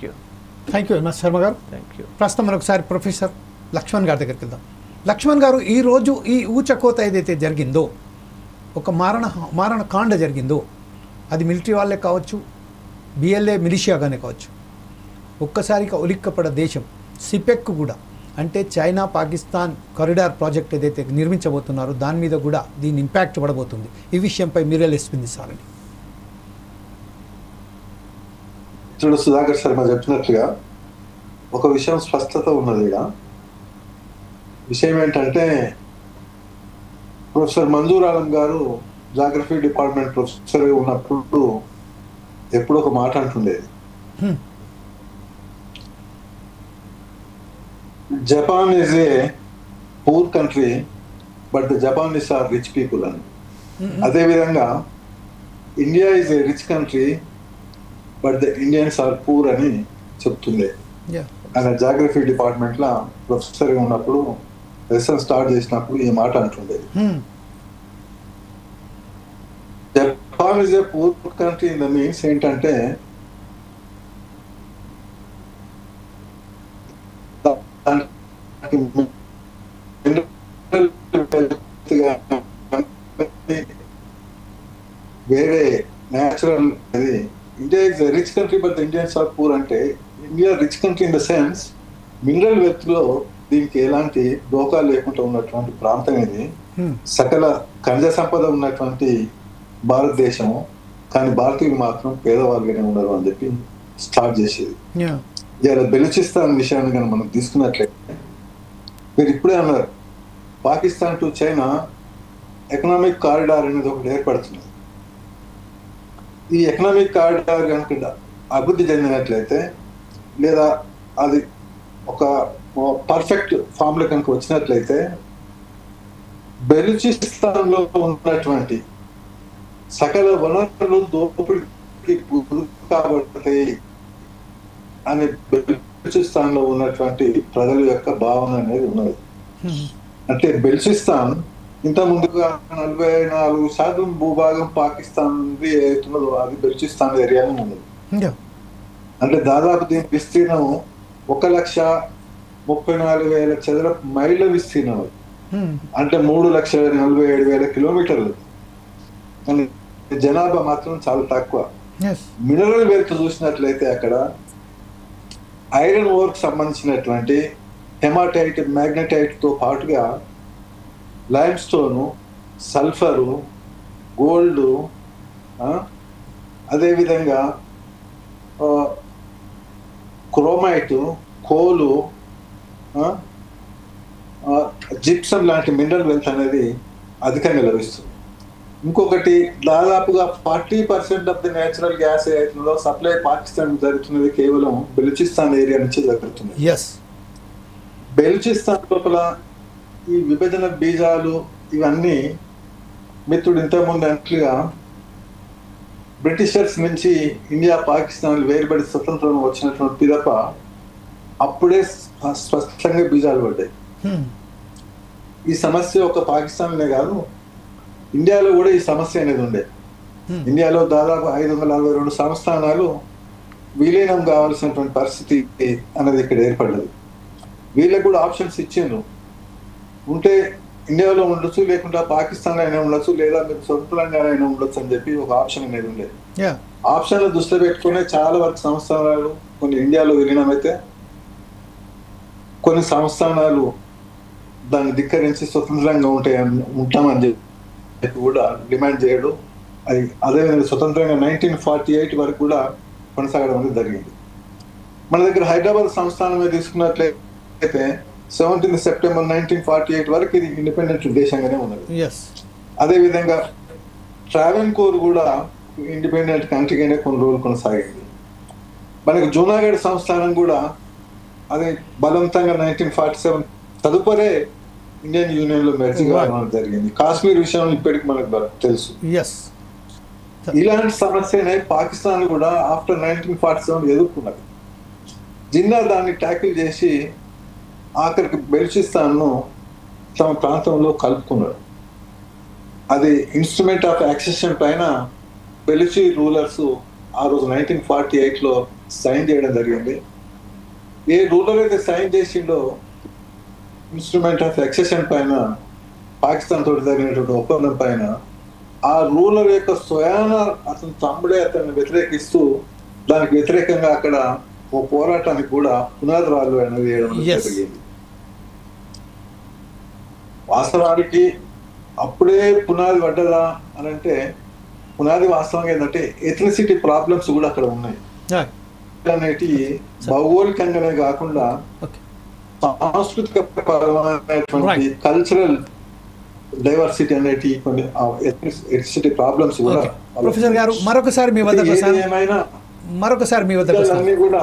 You very much Sharma గారు. Thank you. ప్రస్తుతం మరొకసారి ప్రొఫెసర్ లక్ష్మణ్ గారి దగ్గరికి వెళ్దాం. లక్ష్మణ్ గారు, ఈరోజు ఈ ఊచకోత ఏదైతే జరిగిందో, ఒక మారణ కాండ జరిగిందో, అది మిలిటరీ వాళ్ళే కావచ్చు, బిఎల్ఏ మిలిషియాగానే కావచ్చు, ఒక్కసారిగా ఉలిక్కపడ దేశం సిపెక్ కూడా, అంటే చైనా పాకిస్తాన్ కారిడార్ ప్రాజెక్ట్ ఏదైతే నిర్మించబోతున్నారో దాని మీద కూడా దీని ఇంపాక్ట్ పడబోతుంది. ఈ విషయంపై మీరే స్పందిస్తారండి. చూడు సుధాకర్ శర్మ చెప్పినట్లుగా ఒక విషయం స్పష్టత ఉన్నది. విషయం ఏంటంటే, ప్రొఫెసర్ మంజూర్ ఆలం గారు జాగ్రఫీ డిపార్ట్మెంట్ ప్రొఫెసర్గా ఉన్నప్పుడు ఎప్పుడు ఒక మాట అంటుండేది, Japan is a poor country but the Japanese are rich people అని. అదేవిధంగా India is a rich country but the Indians are poor అని చెప్తుండే. ఆయన జాగ్రఫీ డిపార్ట్మెంట్ లా ప్రొఫెసర్గా ఉన్నప్పుడు లెసన్ స్టార్ట్ చేసినప్పుడు ఈ మాట అంటుండేది. Japan is a poor country in the means ఏంటంటే, వేరే న్యాచురల్ అది. India is rich country but Indians are poor అంటే, India rich country in the sense mineral wealth లో దీనికి ఎలాంటి డోకా లేకుండా ఉన్నటువంటి ప్రాంతం ఇది. సకల ఖనిజ సంపద ఉన్నటువంటి భారతదేశము, కానీ భారతీయులు మాత్రం పేదవాళ్ళుగానే ఉన్నారు అని చెప్పి స్టార్ట్ చేసేది. ఇలా బెలూచిస్తాన్ విషయాన్ని కానీ మనం తీసుకున్నట్లయితే, మీరు ఇప్పుడే అన్నారు Pakistan to China economic corridor అనేది ఒకటి ఏర్పడుతుంది. ఈ ఎకనామిక్ కారిడార్ కనుక అభివృద్ధి చెందినట్లయితే, లేదా అది ఒక పర్ఫెక్ట్ ఫామ్ లో కనుక వచ్చినట్లయితే, బెలూచిస్తాన్ లో ఉన్నటువంటి సకల వనరులు దోపిడీకి గురి కాబడతాయి అని బెలూచిస్తాన్ లో ఉన్నటువంటి ప్రజల యొక్క భావన అనేది ఉన్నది. అంటే బెలూచిస్తాన్ ఇంత ముందుగా 44% భూభాగం పాకిస్తాన్ ఏదైతున్నదో అది బెలూచిస్తాన్ ఏరియాలో ఉన్నది. అంటే దాదాపు దీని విస్తీర్ణం 1,34,000 చదరపు మైళ్ళ విస్తీర్ణం. అంటే 3,47,000 కిలోమీటర్లు. కానీ జనాభా మాత్రం చాలా తక్కువ. మినరల్ వెల్త్ చూసినట్లయితే అక్కడ ఐరన్ ఓర్ కి సంబంధించినటువంటి హెమాటైట్, మ్యాగ్నటైట్ తో పాటుగా లైమ్ స్టోను, సల్ఫరు, గోల్డ్, అదేవిధంగా క్రోమైట్, కోలు, జిప్సమ్ లాంటి మినరల్ వెల్త్ అనేది అధికంగా లభిస్తుంది. ఇంకొకటి, దాదాపుగా 40% ఆఫ్ ది నేచురల్ గ్యాస్ ఏదైతుందో సప్లై పాకిస్తాన్ జరుగుతున్నది కేవలం బెలూచిస్తాన్ ఏరియా నుంచి జరుగుతుంది. బెలూచిస్తాన్ లోపల ఈ విభజన బీజాలు ఇవన్నీ మిత్రుడు ఇంతకుముందు అన్నట్లుగా బ్రిటిషర్స్ నుంచి ఇండియా పాకిస్తాన్ వేరుబడి స్వతంత్రం వచ్చినటువంటి పిదప అప్పుడే స్పష్టంగా బీజాలు పడ్డాయి. ఈ సమస్య ఒక పాకిస్తాన్నే కాదు, ఇండియాలో కూడా ఈ సమస్య అనేది ఉండే. ఇండియాలో దాదాపు 542 సంస్థానాలు విలీనం కావాల్సినటువంటి పరిస్థితి అనేది ఇక్కడ ఏర్పడ్డది. వీళ్ళకి కూడా ఆప్షన్స్ ఇచ్చిండ్రు. ఉంటే ఇండియాలో ఉండొచ్చు, లేకుండా పాకిస్తాన్ అయినా ఉండొచ్చు, లేదా మీరు స్వతంత్రంగా అయినా ఉండొచ్చు అని చెప్పి ఒక ఆప్షన్ అనేది ఉండేది. ఆప్షన్లు దృష్టిలో పెట్టుకునే చాలా వరకు సంస్థానాలు కొన్ని ఇండియాలో విలీనం అయితే, కొన్ని సంస్థానాలు దాన్ని ధిక్కరించి స్వతంత్రంగా ఉంటామని చెప్పి కూడా డిమాండ్ చేయడం. అది అదేవిధంగా స్వతంత్రంగా 1948 వరకు కూడా కొనసాగడం అనేది జరిగింది. మన దగ్గర హైదరాబాద్ సంస్థానం మీద తీసుకున్నట్లయితే 17 సెప్టెంబర్ 1948 వరకు ఇది ఇండిపెండెంట్ దేశంగానే ఉన్నది. అదేవిధంగా ట్రావెన్కోర్ కూడా ఇండిపెండెంట్ కంట్రీగానే కొన్ని రోజులు కొనసాగింది. మనకి జూనాగఢ్ సంస్థానం కూడా అది బలవంతంగా 1947 తదుపరే ఇండియన్ యూనియన్ లో మెర్జ్ కావడం జరిగింది. కాశ్మీర్ విషయం ఇప్పటికి మనకు తెలుసు. ఇలాంటి సమస్యనే పాకిస్తాన్ కూడా ఆఫ్టర్ 1947 ఎదుర్కొన్నది. జిన్నా దాన్ని ట్యాకిల్ చేసి ఆఖరికి బెలూచిస్తాన్ ను తమ ప్రాంతంలో కలుపుకున్నాడు. అది ఇన్స్ట్రుమెంట్ ఆఫ్ యాక్సెషన్ పైన బెలూచి రూలర్స్ ఆ రోజు 1948లో సైన్ చేయడం జరిగింది. ఏ రూలర్ అయితే సైన్ చేసిండో ఇన్స్ట్రుమెంట్ ఆఫ్ ఎక్సెషన్ పైన పాకిస్తాన్ తోటి జరిగినటువంటి ఒప్పందం పైన ఆ రూలర్ యొక్క స్వయాన అతని తమ్ముడే అతన్ని వ్యతిరేకిస్తూ దానికి వ్యతిరేకంగా అక్కడ ఓ పోరాటానికి కూడా పునాదిరాలు అనేది వేయడం జరిగింది. వాస్తవానికి అప్పుడే పునాది పడ్డదా అని అంటే పునాది వాస్తవంగా ఏంటంటే ఎథనిసిటీ ప్రాబ్లమ్స్ కూడా అక్కడ ఉన్నాయి అనేటి భౌగోళికంగానే కాకుండా సాంస్కృతిక పరమైనటువంటి కల్చరల్ డైవర్సిటీ అనేటి కొన్ని ఎథనిసిటీ ప్రాబ్లమ్స్ కూడా. ప్రొఫెసర్ గారు మరొకసారి మీ వద్దకు ఏమైనా కూడా